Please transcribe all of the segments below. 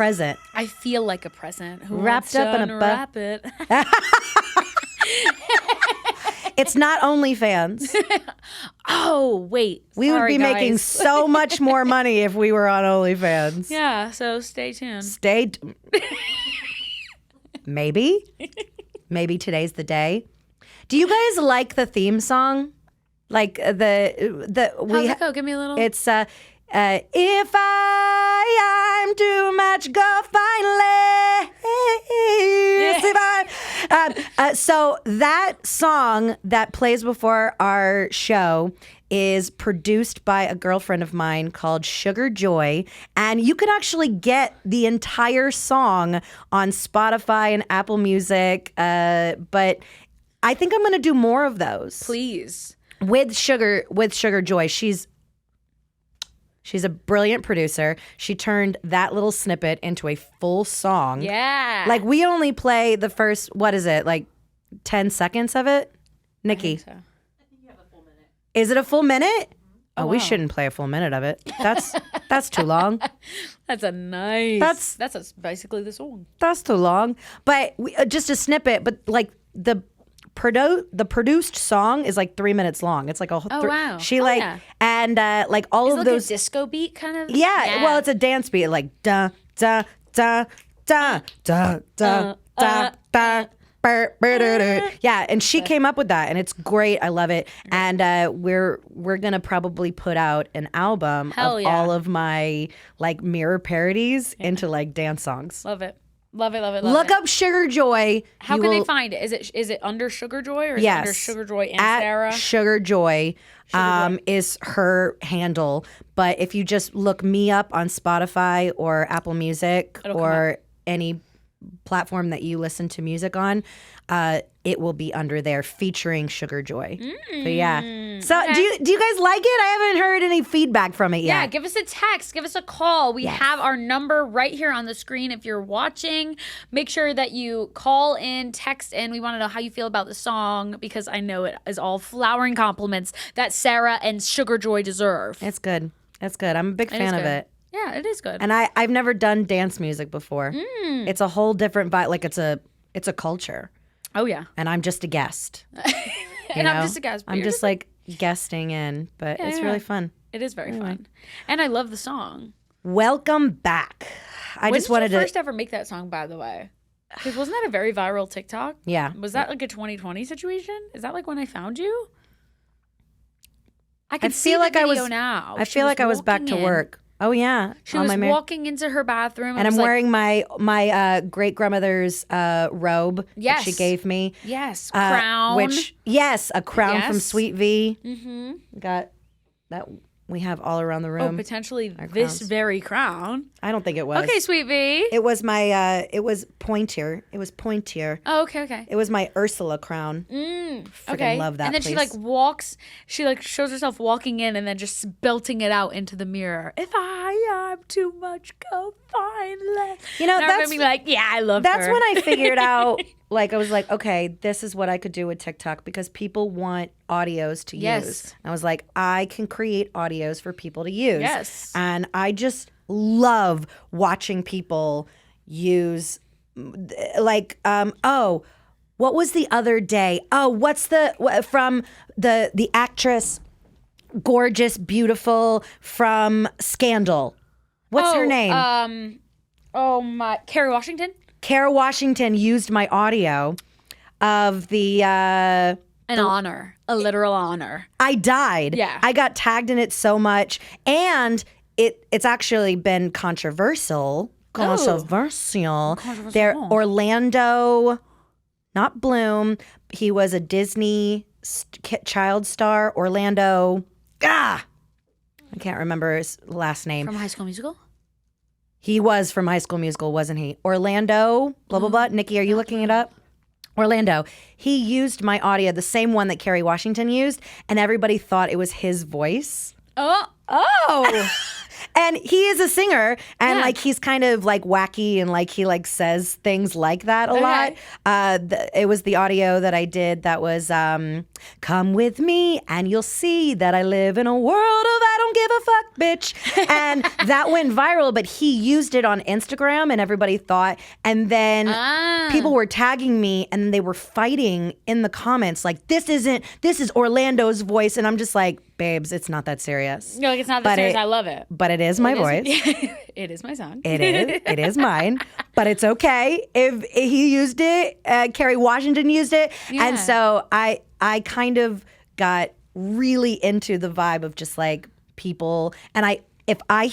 present. I feel like a present. Who Wrapped wants up to in a unwrap it? It's not OnlyFans. Oh, wait. We would be making guys. so much more money if we were on OnlyFans. Yeah, so stay tuned. Maybe today's the day. Do you guys like the theme song? Like How's it go? Give me a little. It's if I'm too much, go find less. So that song that plays before our show is produced by a girlfriend of mine called Sugar Joy, and you can actually get the entire song on Spotify and Apple Music. But I think I'm going to do more of those. Please. With Sugar Joy. She's a brilliant producer. She turned that little snippet into a full song. Yeah. Like, we only play the first, what is it, like 10 seconds of it? Nikki. I think so. Is it a full minute? Oh, we wow. shouldn't play a full minute of it. That's too long. That's a nice. That's basically the song. That's too long. But just a snippet, but like the produced song is like 3 minutes long. It's like a whole. Wow. She Oh, like yeah. and like all Is of it like those a disco beat kind of? Yeah, well, it's a dance beat, like da da da da da da da da. Yeah, and she came up with that, and it's great. I love it, and we're gonna probably put out an album of all of my like mirror parodies into like dance songs. Love it. Love it. Look up Sugar Joy. How can they find it? Is it under Sugar Joy or is it under Sugar Joy and at Sarah? Sugar Joy is her handle. But if you just look me up on Spotify or Apple Music or any platform that you listen to music on, it will be under there featuring Sugar Joy. But yeah. So do you guys like it? I haven't heard any feedback from it yet. Yeah, give us a text, give us a call. We have our number right here on the screen if you're watching. Make sure that you call in, text in. We want to know how you feel about the song because I know it is all flowering compliments that Sarah and Sugar Joy deserve. It's good. It's good. I'm a big fan of it. Yeah, it is good. And I've never done dance music before. It's a whole different vibe. Like it's a culture. Oh yeah. And I'm just a guest. And I'm just a guest. I'm just like guesting in, but it's really fun. It is very fun. And I love the song. Welcome back. When did you first ever make that song, by the way? Because wasn't that a very viral TikTok? Yeah. Was that like a 2020 situation? Is that like when I found you? I can see the video now. I feel like I was back to work. Oh yeah, she was walking into her bathroom, and I'm wearing my great grandmother's robe that she gave me. Yes, crown. A crown from Sweet V. Mm-hmm. Got that. We have all around the room. Oh, potentially this very crown. I don't think it was. Okay, Sweet V. It was my. It was pointier. It was pointier. Oh, okay. It was my Ursula crown. Freaking love that. And then place. she like walks. She like shows herself walking in and then just belting it out into the mirror. If I am too much, go find less. You know, and that's be like, yeah, I love That's her. when I figured out. Like I was like, okay, this is what I could do with TikTok because people want audios to use. I was like, I can create audios for people to use. Yes. And I just love watching people use like what was the other day? Oh, what's from the actress gorgeous, beautiful from Scandal. What's her name? Kerry Washington? Kara Washington used my audio of the an honor, a literal honor. I died. Yeah. I got tagged in it so much, and it's actually been controversial. There, Orlando, not Bloom. He was a Disney child star. Orlando. I can't remember his last name. From High School Musical? He was from High School Musical, wasn't he? Orlando, blah, blah, blah. Nikki, are you looking it up? Orlando. He used my audio, the same one that Kerry Washington used, and everybody thought it was his voice. Oh. And he is a singer, and Yeah. like he's kind of like wacky, and like he like says things like that a lot. It was the audio that I did that was "Come with me, and you'll see that I live in a world of I don't give a fuck, bitch," and that went viral. But he used it on Instagram, and everybody thought, and then people were tagging me, and they were fighting in the comments like, "This is Orlando's voice," and I'm just like, babes, it's not that serious. No, it's not that serious. I love it. But it is my voice. It is my song. It is. It is mine. But it's okay if he used it. Kerry Washington used it, and so I kind of got really into the vibe of just like people, and if I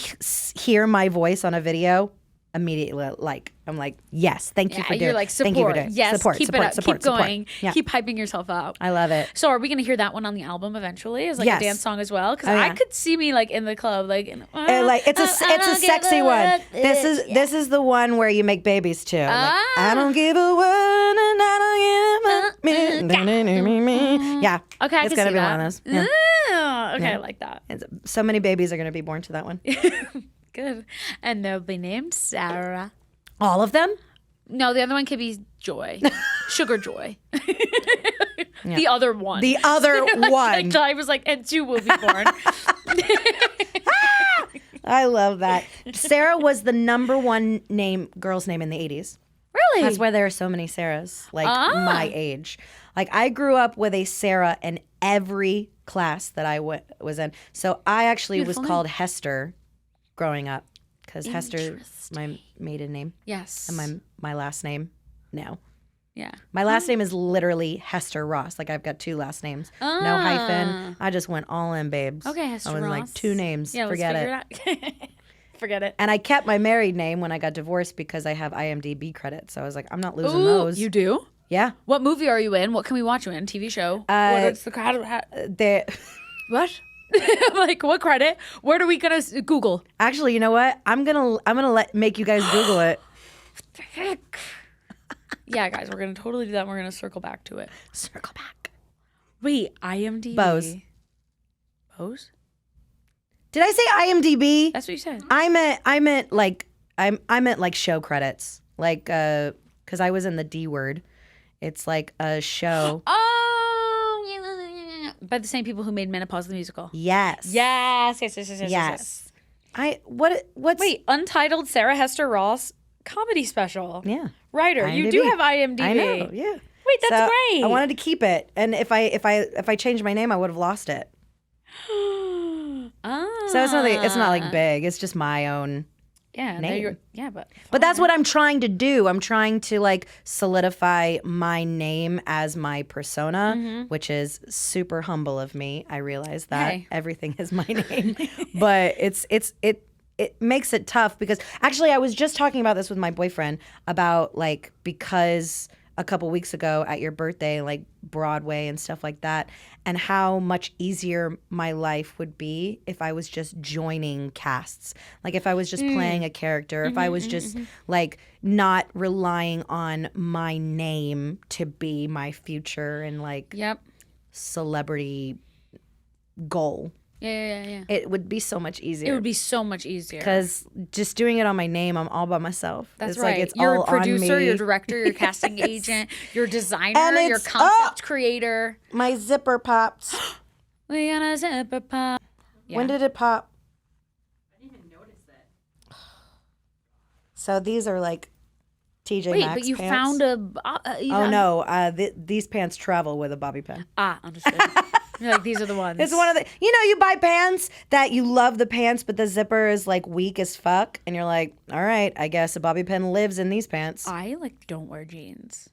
hear my voice on a video, immediately like I'm like, yes, thank you for doing. You're like, thank you for support. doing. Yes, support, keep support, it up. support, Keep going. Support. Yeah. Keep hyping yourself up. I love it. So are we going to hear that one on the album eventually as like Yes. a dance song as well? Because yeah. I could see me like in the club like It's a sexy one. This is the one where you make babies too. Like, I don't give a one and I don't give a yeah. Okay, I it's can gonna see be that. one of those. Yeah. Okay, I like that. So many babies are gonna be born to that one. Good. And they'll be named Sarah. All of them? No, the other one could be Joy. Sugar Joy. The other one. The other one. I was like, and 2 will be born. I love that. Sarah was the #1 girl's name in the 80s. Really? That's why there are so many Sarahs, like my age. Like I grew up with a Sarah in every class that I was in. So I actually was called Hester growing up because Hester's my maiden name. Yes. And my last name now. Yeah. My last name is literally Hester Ross. Like I've got 2 last names. No hyphen. I just went all in, babes. Okay, Hester I was Ross. like 2 names. Yeah, Forget let's figure it out. Forget it. And I kept my married name when I got divorced because I have IMDb credits. So I was like, I'm not losing those. You do? Yeah. What movie are you in? What can we watch you in? TV show? What's the what? I'm like, what credit? Where are we gonna Google? Actually, you know what? I'm gonna make you guys Google it. Yeah, guys, we're gonna totally do that. And we're gonna circle back to it. Circle back. Wait, IMDb. Bose. Bose? Did I say IMDb? That's what you said. I meant like show credits, like because I was in the D Word. It's like a show. Oh, yeah. By the same people who made Menopause the musical. Yes. Yes. What's Wait, Untitled Sarah Hester Ross comedy special. Yeah. Writer, IMDb. You do have IMDb. I know. Yeah. Wait, that's great. I wanted to keep it, and if I changed my name, I would have lost it. So it's not like big. It's just my own name. But that's what I'm trying to do. I'm trying to like solidify my name as my persona, which is super humble of me. I realize that everything is my name, but it makes it tough because actually I was just talking about this with my boyfriend about like because a couple weeks ago at your birthday, like Broadway and stuff like that, and how much easier my life would be if I was just joining casts. Like if I was just playing a character, if I was just like not relying on my name to be my future and like celebrity goal. Yeah. It would be so much easier. It would be so much easier. Because just doing it on my name, I'm all by myself. That's it's right. Like it's you're all a producer, on me. your director, your casting agent, your designer, And your it's concept creator. My zipper popped. We got a zipper pop. Yeah. When did it pop? I didn't even notice it. So these are like TJ Wait, Maxx but you pants. found a... no, these pants travel with a bobby pin. Understood. You're like, these are the ones. It's one of the, you buy pants that you love the pants, but the zipper is like weak as fuck. And you're like, all right, I guess a bobby pin lives in these pants. I like don't wear jeans.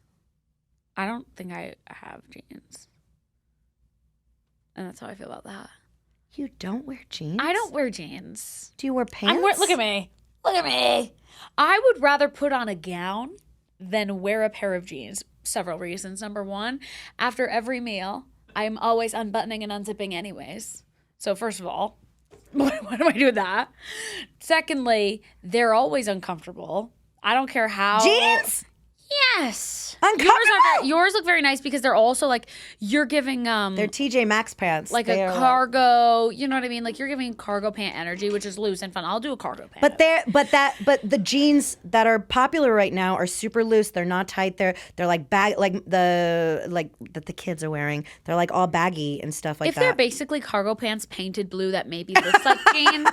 I don't think I have jeans. And that's how I feel about that. You don't wear jeans? I don't wear jeans. Do you wear pants? Look at me. Look at me. I would rather put on a gown than wear a pair of jeans. Several reasons. Number one, after every meal, I'm always unbuttoning and unzipping anyways. So first of all, what do I do with that? Secondly, they're always uncomfortable. I don't care how. Jeans? Yes. Uncomfortable. Yours look very nice because they're also like you're giving They're TJ Maxx pants. like They a are cargo, you know what I mean? Like you're giving cargo pant energy, which is loose and fun. I'll do a cargo pant. But the jeans that are popular right now are super loose. They're not tight. They're like bag that the kids are wearing. They're like all baggy and stuff like if that. they're basically cargo pants painted blue that maybe looks like jeans,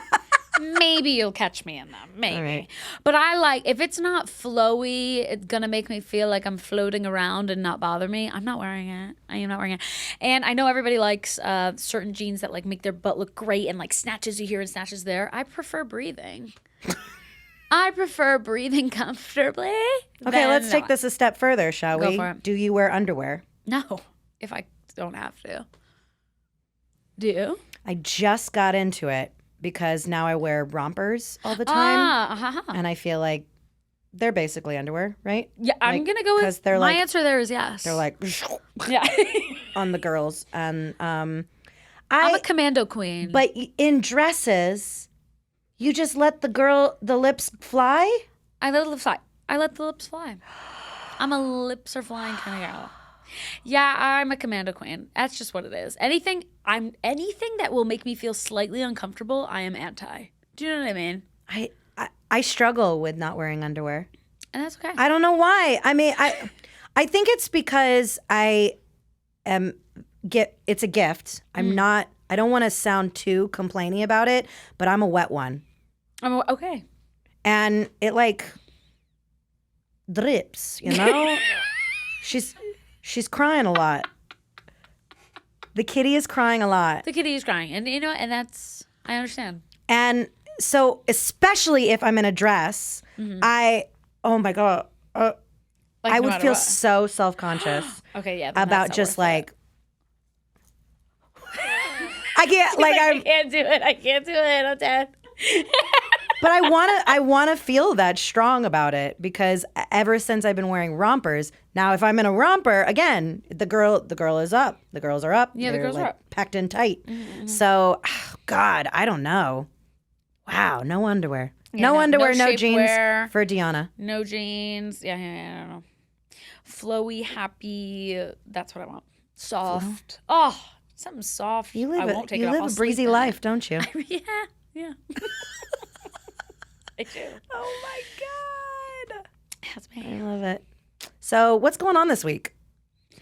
maybe you'll catch me in them. Maybe. All right. But I like if it's not flowy, it's gonna make me feel like I'm floating around and not bother me. I'm not wearing it. I am not wearing it. And I know everybody likes certain jeans that like make their butt look great and like snatches you here and snatches there. I prefer breathing. I prefer breathing comfortably. Okay, let's take this a step further, shall Go we? for it. Do you wear underwear? No, if I don't have to. Do you? I just got into it because now I wear rompers all the time, and I feel like they're basically underwear, right? Yeah, I'm Like, gonna go 'cause with they're my like- answer. There is yes. They're like yeah. on the girls, and I'm a commando queen. But in dresses, you just let the lips fly. I let the lips fly. I let the lips fly. I'm a lips are flying kind of gal. Yeah, I'm a commando queen. That's just what it is. Anything that will make me feel slightly uncomfortable, I am anti. Do you know what I mean? I struggle with not wearing underwear. And that's okay. I don't know why. I mean, I think it's because it's a gift. I'm not. I don't want to sound too complaining about it, but I'm a wet one, I'm okay. and it like drips. You know, she's crying a lot. The kitty is crying a lot, The kitty is crying, and and that's I understand. and so especially if I'm in a dress, oh my god, Like, I no would matter feel what. so self-conscious. Okay, yeah. then About that's not just worth it. like I can't like I I can't do it. I can't do it. I'm dead. but I want to feel that strong about it because ever since I've been wearing rompers, now if I'm in a romper again, the girl is up. The girls are up. Yeah, the They're, girls are like, up. packed in tight. So, God, I don't know. Wow, no underwear. Yeah, no underwear, no shapewear. jeans for Deanna. No jeans. Yeah, I don't know. Flowy, happy. That's what I want. Soft. Oh, something soft. You I live won't take you it off. live I'll a sleep breezy in it. life, don't you? Yeah. I do. Oh my God. That's I me. love it. So, what's going on this week?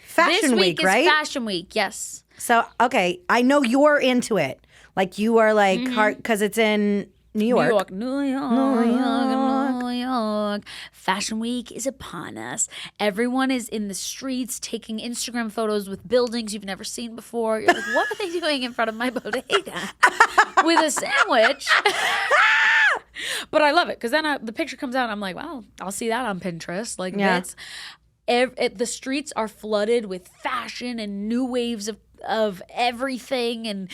Fashion This week is right? Fashion Week. Yes. So, okay, I know you're into it. Like you are like hard because it's in New York. New York. Fashion Week is upon us. Everyone is in the streets taking Instagram photos with buildings you've never seen before. You're like, what are they doing in front of my bodega with a sandwich? But I love it because then the picture comes out and I'm like, wow, I'll see that on Pinterest. Like Yeah. the streets are flooded with fashion and new waves of everything and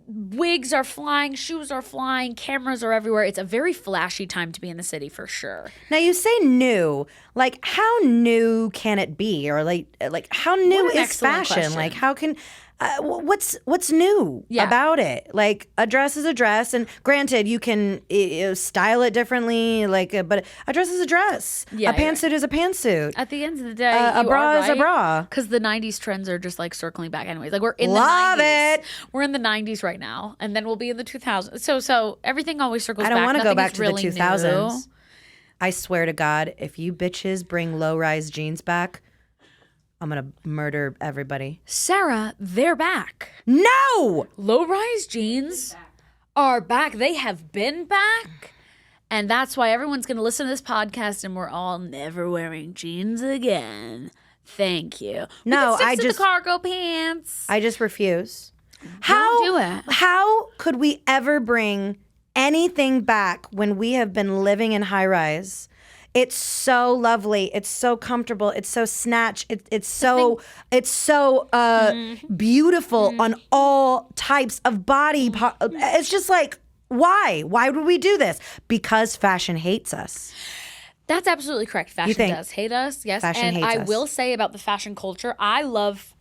wigs are flying, shoes are flying, cameras are everywhere. It's a very flashy time to be in the city for sure. Now you say new. Like how new can it be, or like how new What an is excellent fashion? question. Like how can what's new Yeah. about it? Like a dress is a dress, and granted you can style it differently. Like but a dress is a dress. Yeah, a pantsuit is a pantsuit. At the end of the day, A bra is a bra. Because the 90s trends are just like circling back anyways. Like we're in Love the 90s. it. We're in the 90s right now, and then we'll be in the 2000s. So everything always circles I back. don't want to go Nothing back is to really the 2000s. new. I swear to God, if you bitches bring low-rise jeans back, I'm gonna murder everybody. Sarah, they're back. No! Low-rise jeans are back. They have been back. And that's why everyone's going to listen to this podcast and we're all never wearing jeans again. Thank you. We No, can stick I to just- the cargo pants. I just refuse. Don't do it. How could we ever bring anything back when we have been living in high rise? It's so lovely. It's so comfortable. It's so snatch. It's so beautiful on all types of body. It's just like, why? Why would we do this? Because fashion hates us. That's absolutely correct. Fashion think does hate us. Yes. fashion and hates I us? will say about the fashion culture, I love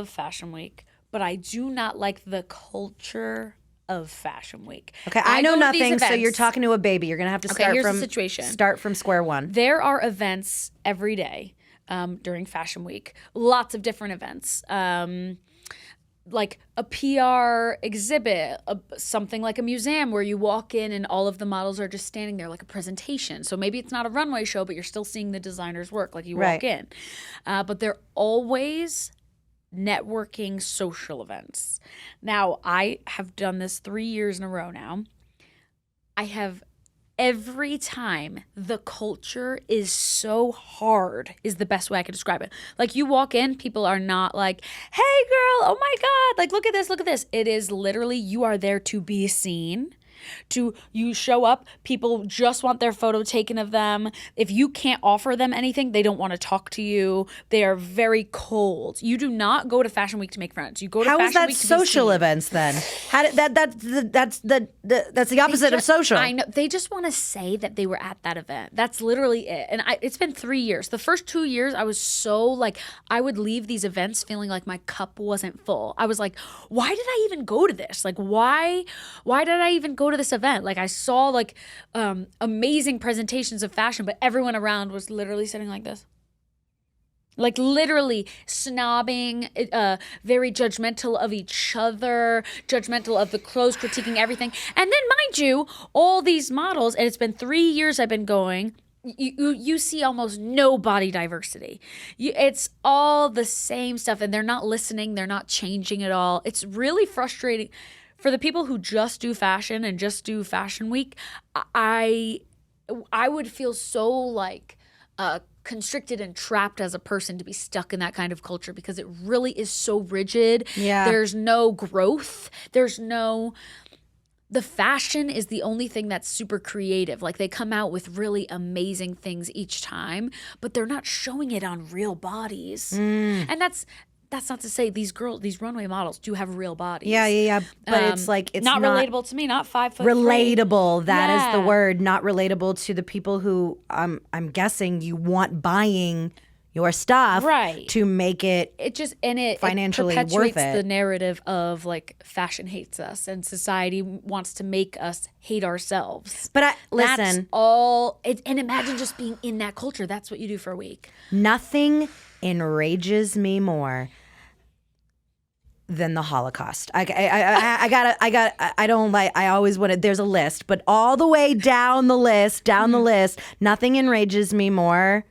Fashion Week, but I do not like the culture of Fashion Week. Okay, I know go to these nothing, so you're events. talking to a baby. You're going to have to Here's the situation. start from square one. There are events every day during Fashion Week. Lots of different events. Like a PR exhibit, something like a museum where you walk in and all of the models are just standing there like a presentation. So maybe it's not a runway show, but you're still seeing the designer's work like you walk in. But they're always networking social events. Now, I have done this 3 years in a row now. I have every time the culture is so hard is the best way I can describe it. Like you walk in, people are not like, hey girl, oh my God, like look at this, look at this. It is literally you are there to be seen. You show up, people just want their photo taken of them. If you can't offer them anything, they don't want to talk to you. They are very cold. You do not go to Fashion Week to make friends. You go to Fashion Week to be seen. How is that social events then? How did that's the opposite of social. I know. They just want to say that they were at that event. That's literally it. And it's been 3 years. The first 2 years, I was so like, I would leave these events feeling like my cup wasn't full. I was like, why did I even go to this? Like, why did I even go to this event? Like I saw like amazing presentations of fashion, but everyone around was literally sitting like this. Like literally snobbing, very judgmental of each other, judgmental of the clothes, critiquing everything. And then mind you, all these models, and it's been 3 years I've been going, you see almost no body diversity. It's all the same stuff and they're not listening. They're not changing at all. It's really frustrating. For the people who just do fashion and just do Fashion Week, I would feel so like constricted and trapped as a person to be stuck in that kind of culture because it really is so rigid. Yeah. There's no growth. The fashion is the only thing that's super creative. Like they come out with really amazing things each time, but they're not showing it on real bodies. And that's not to say these runway models do have real bodies. Yeah. But it's like it's not relatable to me. Not 5 foot. Relatable. That is the Yeah. word. Not relatable to the people who I'm guessing you want buying your stuff, Right. to make it. It financially worth perpetuates it. the narrative of like fashion hates us and society wants to make us hate ourselves. But That's listen, all. And imagine just being in that culture. That's what you do for a week. nothing enrages me more than the Holocaust. I don't like, I always wanted, there's a list, but all the way down the list, nothing enrages me more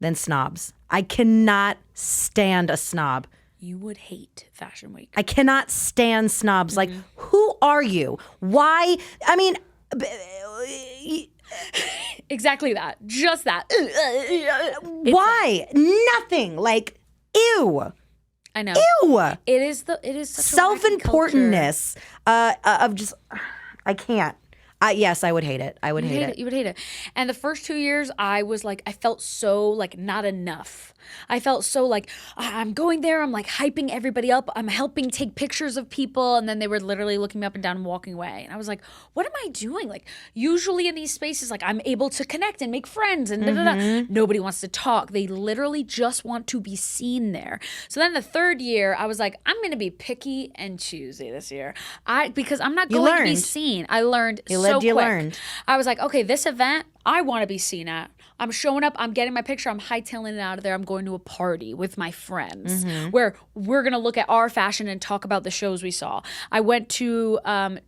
than snobs. I cannot stand a snob. You would hate Fashion Week. I cannot stand snobs. Like, who are you? Why? I mean, Exactly that. Just that. why? Nothing. Like, ew. I know. Ew. It is such a wacky culture. Self-importantness of just, I can't. Yes, I would hate it. I would hate it. You would hate it. And the first 2 years, I was like, I felt so like not enough. I felt so like I'm going there. I'm like hyping everybody up. I'm helping take pictures of people. And then they were literally looking me up and down and walking away. And I was like, what am I doing? Like usually in these spaces, like I'm able to connect and make friends and da-da-da. Nobody wants to talk. They literally just want to be seen there. So then the third year, I was like, I'm going to be picky and choosy this year. Because I'm not going to be seen. I learned so quick. You learned. I was like, okay, this event, I want to be seen at. I'm showing up, I'm getting my picture, I'm hightailing it out of there. I'm going to a party with my friends where we're going to look at our fashion and talk about the shows we saw. I went to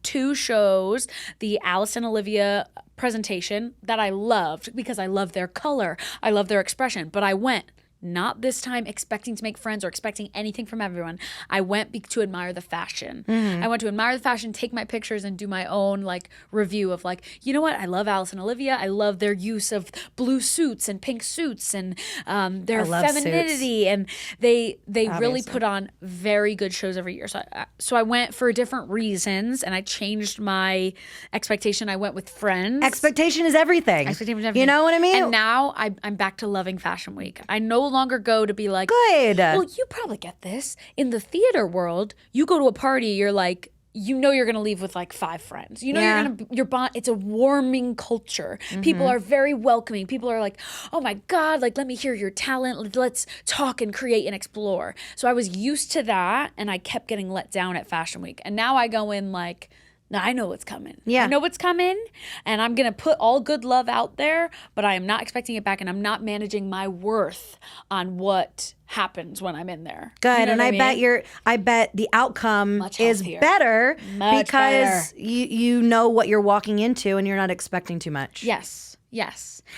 2 shows, the Alice and Olivia presentation that I loved because I love their color, I love their expression, but I went not this time expecting to make friends or expecting anything from everyone. I went to admire the fashion. I went to admire the fashion, take my pictures, and do my own like review of like, you know what? I love Alice and Olivia. I love their use of blue suits and pink suits and their femininity. And they really put on very good shows every year. So I went for different reasons and I changed my expectation. I went with friends. Expectation is everything. Expectation is everything. You know what I mean? And now I'm back to loving Fashion Week. I no longer go to be like, good. Well, you probably get this. In the theater world, you go to a party, you're like, you know you're gonna leave with like 5 friends. You know Yeah. your bond. It's a warming culture. People are very welcoming. People are like, oh my god, like let me hear your talent. Let's talk and create and explore. So I was used to that, and I kept getting let down at Fashion Week. And now I go in like, no, I know what's coming. Yeah. I know what's coming, and I'm going to put all good love out there, but I am not expecting it back, and I'm not managing my worth on what happens when I'm in there. Good. You know And what I bet the outcome Much is healthier. better Much because you know what you're walking into and you're not expecting too much. Yes.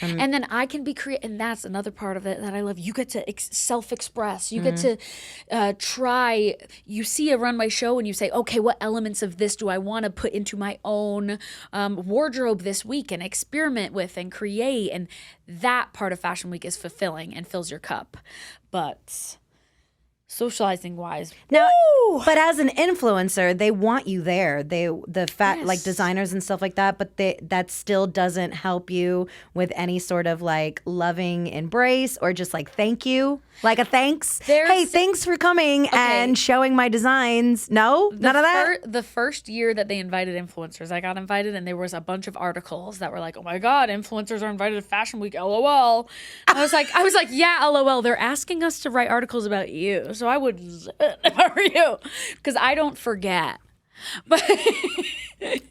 And then I can be creative, and that's another part of it that I love. You get to self-express. You get to try. You see a runway show and you say, okay, what elements of this do I want to put into my own wardrobe this week and experiment with and create? And that part of Fashion Week is fulfilling and fills your cup. But socializing wise, Now, woo! but as an influencer, they want you there. Yes. Like designers and stuff like that. But that still doesn't help you with any sort of like loving embrace or just like thank you, like a thanks. Hey, thanks for coming and showing my designs. No, none of that. The first year that they invited influencers, I got invited, and there was a bunch of articles that were like, "Oh my god, influencers are invited to Fashion Week." LOL. I was like, yeah, LOL. They're asking us to write articles about you, so I would if I were you, because I don't forget. But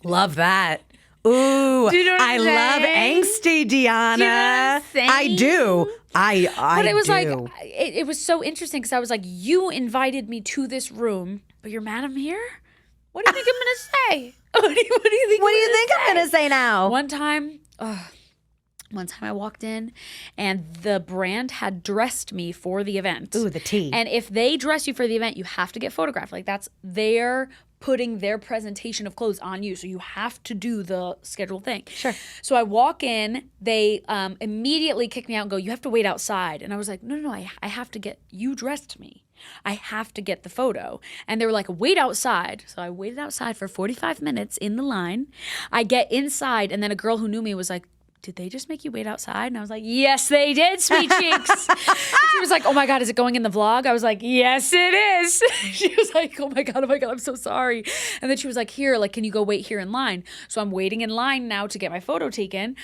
Love that. Ooh, Do you know what I I'm love saying? angsty, Deanna. Do you know what I'm saying? I do. But it was do. like, it was so interesting because I was like, you invited me to this room, but you're mad I'm here? What do you think I'm going to say? What do you think? What do you think I'm gonna say now? One time I walked in and the brand had dressed me for the event. Ooh, the tea. And if they dress you for the event, you have to get photographed. Like that's their putting their presentation of clothes on you. So you have to do the scheduled thing. Sure. So I walk in, they immediately kick me out and go, you have to wait outside. And I was like, no, I have to get, you dressed me. I have to get the photo. And they were like, wait outside. So I waited outside for 45 minutes in the line. I get inside, and then a girl who knew me was like, did they just make you wait outside? And I was like, yes, they did, sweet cheeks. And she was like, oh my God, is it going in the vlog? I was like, yes, it is. She was like, oh my God, I'm so sorry. And then she was like, here, like, can you go wait here in line? So I'm waiting in line now to get my photo taken.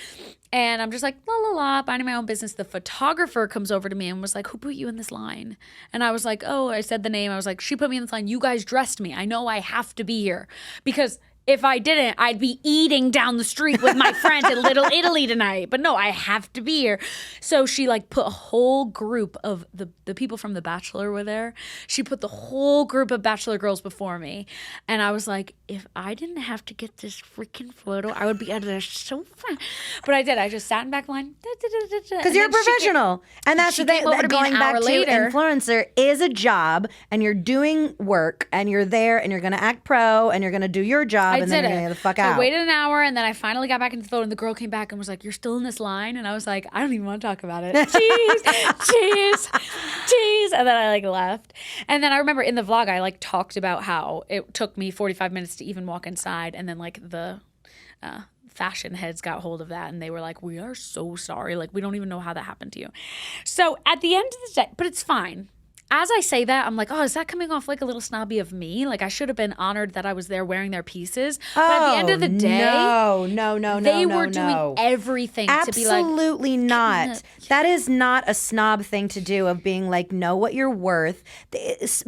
And I'm just like, la, la, la, minding my own business. The photographer comes over to me and was like, who put you in this line? And I was like, oh, I said the name. I was like, she put me in this line. You guys dressed me. I know I have to be here. Because if I didn't, I'd be eating down the street with my friends in Little Italy tonight. But no, I have to be here. So she like put a whole group of the people from The Bachelor were there. She put the whole group of Bachelor girls before me. And I was like, if I didn't have to get this freaking photo, I would be out of there so fast. But I did. I just sat in back line. Because you're a professional. And that's she the thing. came over to me Going an back hour to later. influencer is a job, and you're doing work, and you're there, and you're going to act pro, and you're going to do your job, I and then did you're going it. to get the fuck So out. I waited an hour, and then I finally got back into the photo, and the girl came back and was like, you're still in this line? And I was like, I don't even want to talk about it. Jeez. And then I like left. And then I remember in the vlog, I like talked about how it took me 45 minutes to even walk inside. And then like the fashion heads got hold of that, and they were like, we are so sorry. Like, we don't even know how that happened to you. So at the end of the day, but it's fine. As I say that, I'm like, oh, is that coming off like a little snobby of me? Like, I should have been honored that I was there wearing their pieces. But at the end of the day, no, they were doing everything to be like, absolutely not. That is not a snob thing to do, of being like, know what you're worth.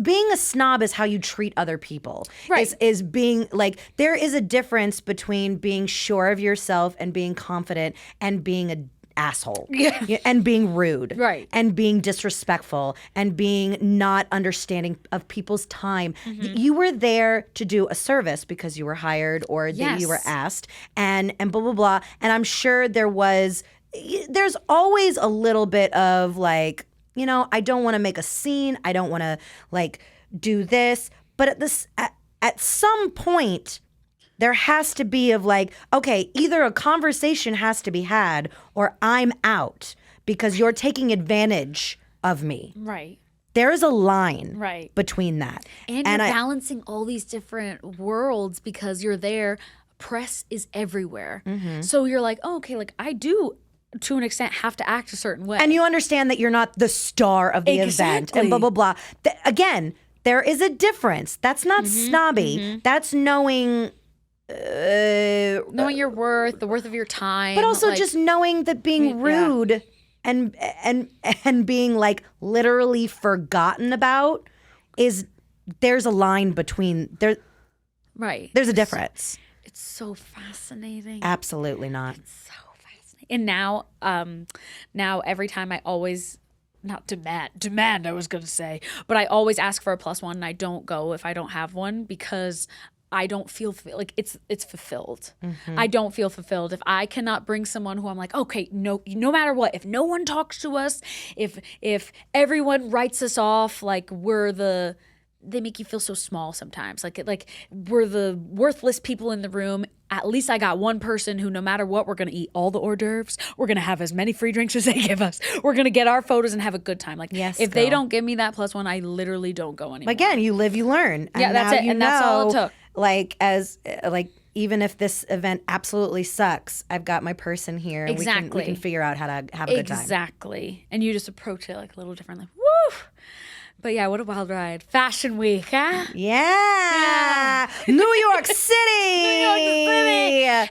Being a snob is how you treat other people. Right. Is being like, there is a difference between being sure of yourself and being confident and being a asshole. Yeah. And being rude. Right. And being disrespectful and being not understanding of people's time. You were there to do a service because you were hired or that you were Yes. asked, and blah, blah, blah. And I'm sure there's always a little bit of like, you know, I don't want to make a scene. I don't want to like do this. But at some point, there has to be of like, okay, either a conversation has to be had or I'm out because you're taking advantage of me. right. There is a line Right. between that. And you're balancing all these different worlds because you're there. Press is everywhere. So you're like, oh, okay, like I do, to an extent, have to act a certain way. And you understand that you're not the star of the event and blah, blah, blah. Again, There is a difference. That's not snobby. That's knowing Knowing your worth, the worth of your time. but also like, just knowing that being rude and being like literally forgotten about is there's a line between there. Right. There's a difference. It's so fascinating. Absolutely not. So fascinating. And now every time I always not demand I was gonna say, but I always ask for a +1 and I don't go if I don't have one because I don't feel like it's fulfilled. I don't feel fulfilled if I cannot bring someone who I'm like, okay, no matter what, if no one talks to us, if everyone writes us off, like they make you feel so small sometimes. Like we're the worthless people in the room. At least I got one person who, no matter what, we're gonna eat all the hors d'oeuvres. We're gonna have as many free drinks as they give us. We're gonna get our photos and have a good time. Like, Yes, if they girl. don't give me that +1, I literally don't go anymore. Again, you live, you learn. And Yeah, that's now it. you And that's all it know, took. Like even if this event absolutely sucks, I've got my person here. And we Exactly. can figure out how to have a good time. Exactly. And you just approach it like a little differently. Woo! But yeah, what a wild ride. Fashion Week, huh? Yeah. New York City.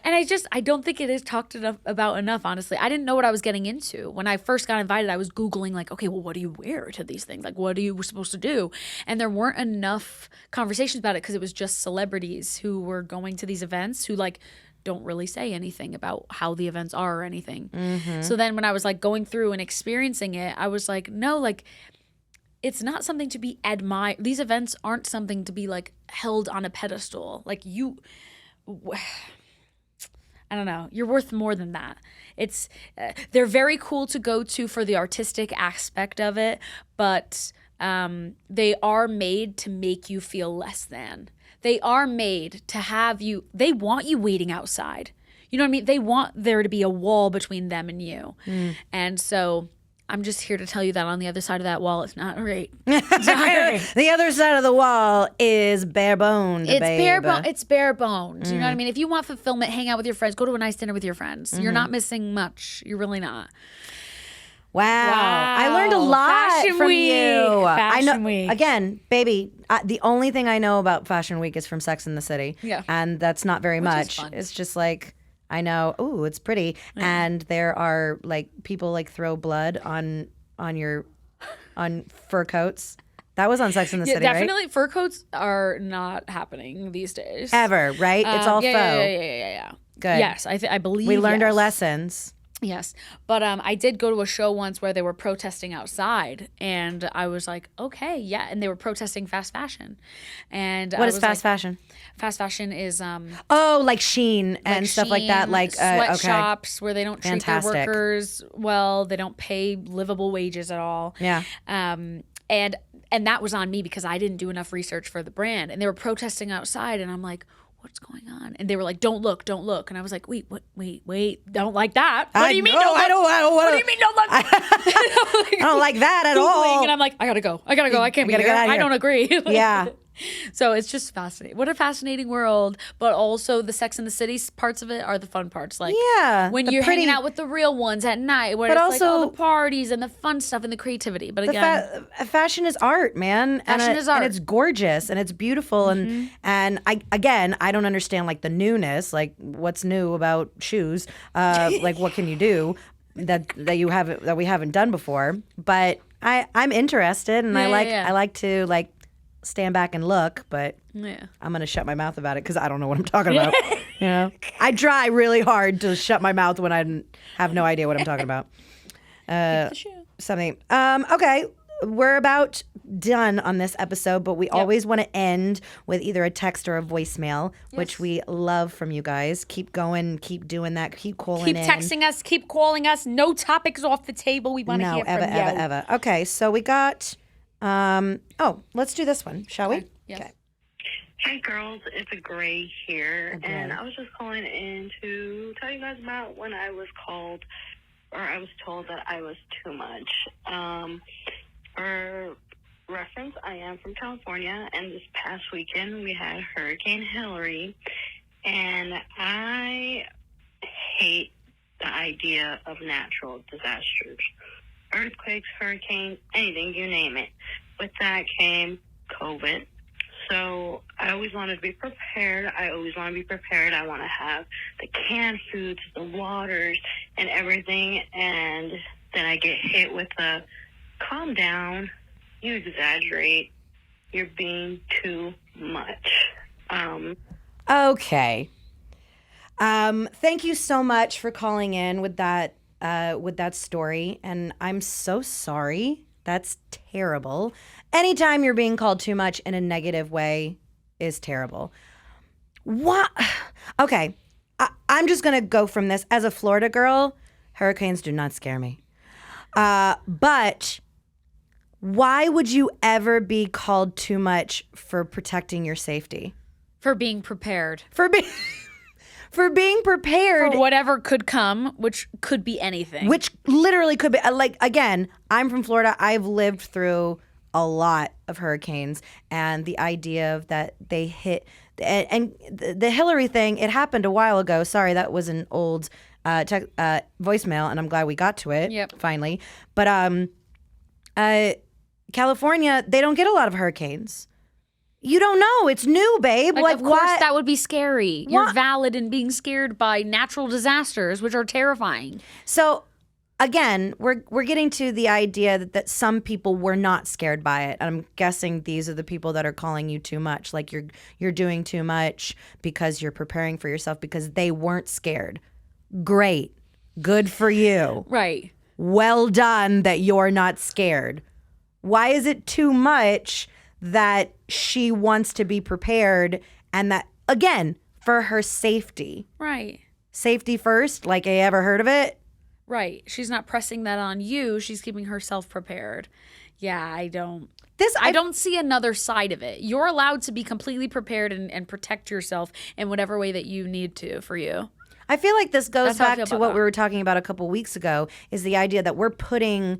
And I don't think it is talked about enough, honestly. I didn't know what I was getting into. When I first got invited, I was Googling like, okay, well, what do you wear to these things? Like, what are you supposed to do? And there weren't enough conversations about it because it was just celebrities who were going to these events who like don't really say anything about how the events are or anything. So then when I was like going through and experiencing it, I was like, no, like, it's not something to be admired. These events aren't something to be like held on a pedestal. Like I don't know. You're worth more than that. It's they're very cool to go to for the artistic aspect of it, but they are made to make you feel less than. They are made to have you. They want you waiting outside. You know what I mean? They want there to be a wall between them and you, and so. I'm just here to tell you that on the other side of that wall, it's not great. It's not great. The other side of the wall is bare boned. It's bare bones. It's bare bones. You know what I mean? If you want fulfillment, hang out with your friends. Go to a nice dinner with your friends. You're not missing much. You're really not. Wow. I learned a lot Fashion from Week. you. Fashion I know. Week. Again, baby, the only thing I know about Fashion Week is from Sex and the City. Yeah. And that's not very is much. fun. It's just like, I know, ooh, it's pretty. And there are like people like throw blood on fur coats. That was on Sex and the City, definitely. right? Fur coats are not happening these days. Ever, right? It's all yeah, faux. Yeah. Good. Yes, I believe We learned our yes. lessons. Yes. But I did go to a show once where they were protesting outside, and I was like, okay, yeah. And they were protesting fast fashion. And What is fast fashion? Fast fashion is Oh, like Shein and stuff like that. Shein, Like sweatshops where they don't treat their Fantastic. workers well. They don't pay livable wages at all. Yeah. And that was on me because I didn't do enough research for the brand. And they were protesting outside, and I'm like, what's going on? And they were like, don't look. And I was like, wait, don't like that. What do you mean don't look? I don't What do you mean don't look? I don't like that at all. And I'm like, I gotta go. I can't be gotta here. get out of I here. don't agree. Yeah. So it's just fascinating. What a fascinating world. But also the Sex and the City parts of it are the fun parts. Like Yeah, when the you're pretty- hanging out with the real ones at night, where But it's like all also- the parties and the fun stuff and the creativity. But The again, fashion is art, man. Fashion is art. and it's gorgeous and it's beautiful. And I don't understand like the newness, like what's new about shoes. Like what can you do that we haven't done before? But I'm interested, and I like to like stand back and look, but yeah. I'm gonna shut my mouth about it because I don't know what I'm talking about. You know, I try really hard to shut my mouth when I have no idea what I'm talking about. The shoe. Something. Okay, we're about done on this episode, but we always want to end with either a text or a voicemail, which we love from you guys. Keep going, keep doing that, keep calling Keep in. texting us, keep calling us. No topics off the table. We want to hear from you. ever. Okay, so we got. Let's do this one, shall we? Yes. Okay. Hey girls, it's a Gray here, and I was just calling in to tell you guys about when I was called, or I was told that I was too much. For reference, I am from California, and this past weekend we had Hurricane Hillary, and I hate the idea of natural disasters. Earthquakes, hurricanes, anything, you name it. With that came COVID. So I always wanted to be prepared. I always want to be prepared. I want to have the canned foods, the waters, and everything. And then I get hit with a calm down. You exaggerate. You're being too much. Okay. Thank you so much for calling in with that story. And I'm so sorry. That's terrible. Anytime you're being called too much in a negative way is terrible. What? Okay. I'm just going to go from this. As a Florida girl, hurricanes do not scare me. But why would you ever be called too much for protecting your safety? For being prepared. For being prepared. For whatever could come, which could be anything. Which literally could be, like, again, I'm from Florida. I've lived through a lot of hurricanes. And the idea of that they hit, and the Hillary thing, it happened a while ago. Sorry, that was an old voicemail, and I'm glad we got to it finally. But California, they don't get a lot of hurricanes. You don't know. It's new, babe. Like of course, that would be scary. You're valid in being scared by natural disasters, which are terrifying. So, again, we're getting to the idea that some people were not scared by it. I'm guessing these are the people that are calling you too much. Like you're doing too much because you're preparing for yourself because they weren't scared. Great. Good for you. Right. Well done that you're not scared. Why is it too much that she wants to be prepared and that, again, for her safety? Right. Safety first, like I ever heard of it? Right. She's not pressing that on you. She's keeping herself prepared. Yeah, I don't see another side of it. You're allowed to be completely prepared and protect yourself in whatever way that you need to for you. I feel like this goes back to what we were talking about a couple weeks ago, is the idea that we're putting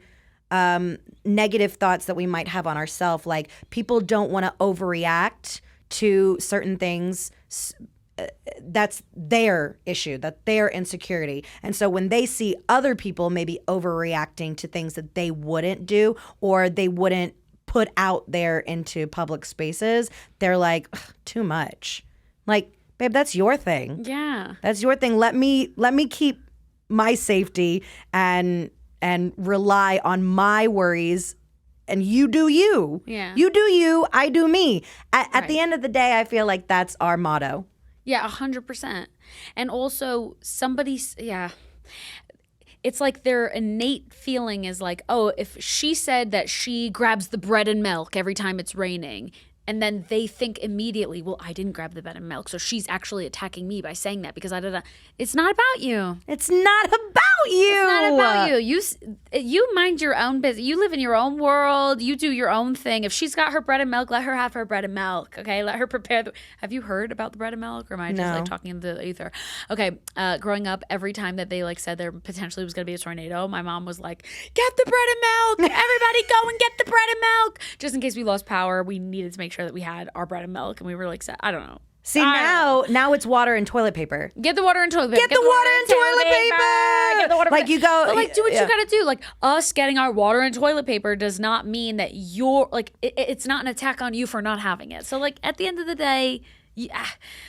negative thoughts that we might have on ourselves. Like, people don't want to overreact to certain things. That's their issue, that's their insecurity. And so when they see other people maybe overreacting to things that they wouldn't do or they wouldn't put out there into public spaces, they're like, too much. Like, babe, that's your thing. Yeah. That's your thing. Let me keep my safety and rely on my worries, and you do you. Yeah. You do you, I do me. At the end of the day, I feel like that's our motto. Yeah, 100%. And also it's like their innate feeling is like, oh, if she said that she grabs the bread and milk every time it's raining, and then they think immediately, well, I didn't grab the bread and milk, so she's actually attacking me by saying that because I did. It's not about you. It's not about you. It's not about you. You mind your own business. You live in your own world. You do your own thing. If she's got her bread and milk, let her have her bread and milk. Okay, let her prepare. Have you heard about the bread and milk, or am I just like talking in the ether? Okay, growing up, every time that they like said there potentially was going to be a tornado, my mom was like, "Get the bread and milk! Everybody, go and get the bread and milk!" Just in case we lost power, we needed to make sure that we had our bread and milk, and we were like, I don't know. See, now it's water and toilet paper. Get the water and toilet paper. Get the water and toilet paper. Get the water. Like you go, but like do what you gotta do. Like us getting our water and toilet paper does not mean that you're like it's not an attack on you for not having it. So like at the end of the day,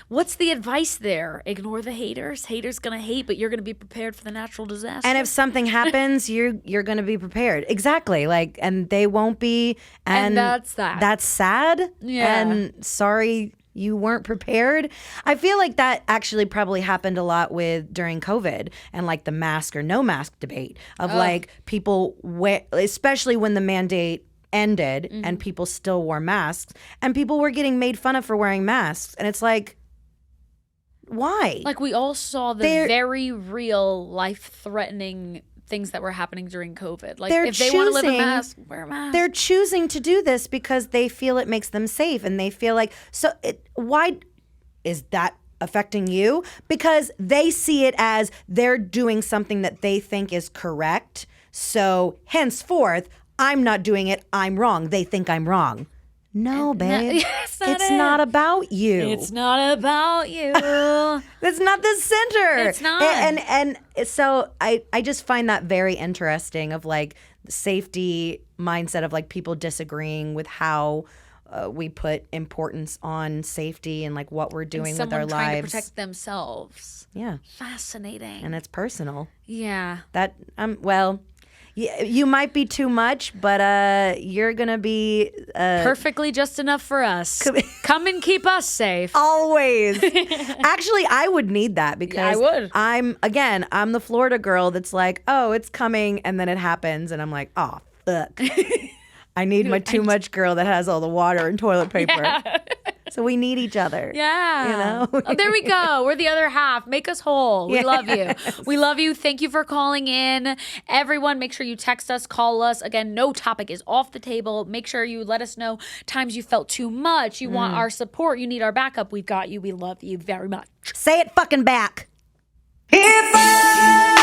what's the advice there? Ignore the haters. Haters gonna hate, but you're gonna be prepared for the natural disaster. And if something happens, you're gonna be prepared. Exactly. Like, and they won't be. And that's that. That's sad. Yeah. And sorry you weren't prepared. I feel like that actually probably happened a lot during COVID and like the mask or no mask debate of like people, especially when the mandate ended and people still wore masks and people were getting made fun of for wearing masks. And it's like, why? Like we all saw the very real life-threatening things that were happening during COVID. Like if they want to live a mask, wear a mask. They're choosing to do this because they feel it makes them safe and they feel like, why is that affecting you? Because they see it as they're doing something that they think is correct. So henceforth, I'm not doing it. I'm wrong. They think I'm wrong. No, babe. It's not about you. It's not about you. That's not the center. It's not. And so I just find that very interesting of like the safety mindset of like people disagreeing with how we put importance on safety and like what we're doing with our Someone trying to lives. protect themselves. Yeah, Fascinating. and it's personal. Yeah. That well, you might be too much, but you're gonna be Perfectly just enough for us. Come and keep us safe. always. Actually, I would need that because I would. I'm the Florida girl that's like, oh, it's coming, and then it happens, and I'm like, oh fuck. I need my too much girl that has all the water and toilet paper. Yeah. So we need each other. Yeah. You know? Oh, there we go. We're the other half. Make us whole. We love you. We love you. Thank you for calling in. Everyone, make sure you text us, call us. Again, no topic is off the table. Make sure you let us know times you felt too much. You want our support. You need our backup. We've got you. We love you very much. Say it fucking back. If I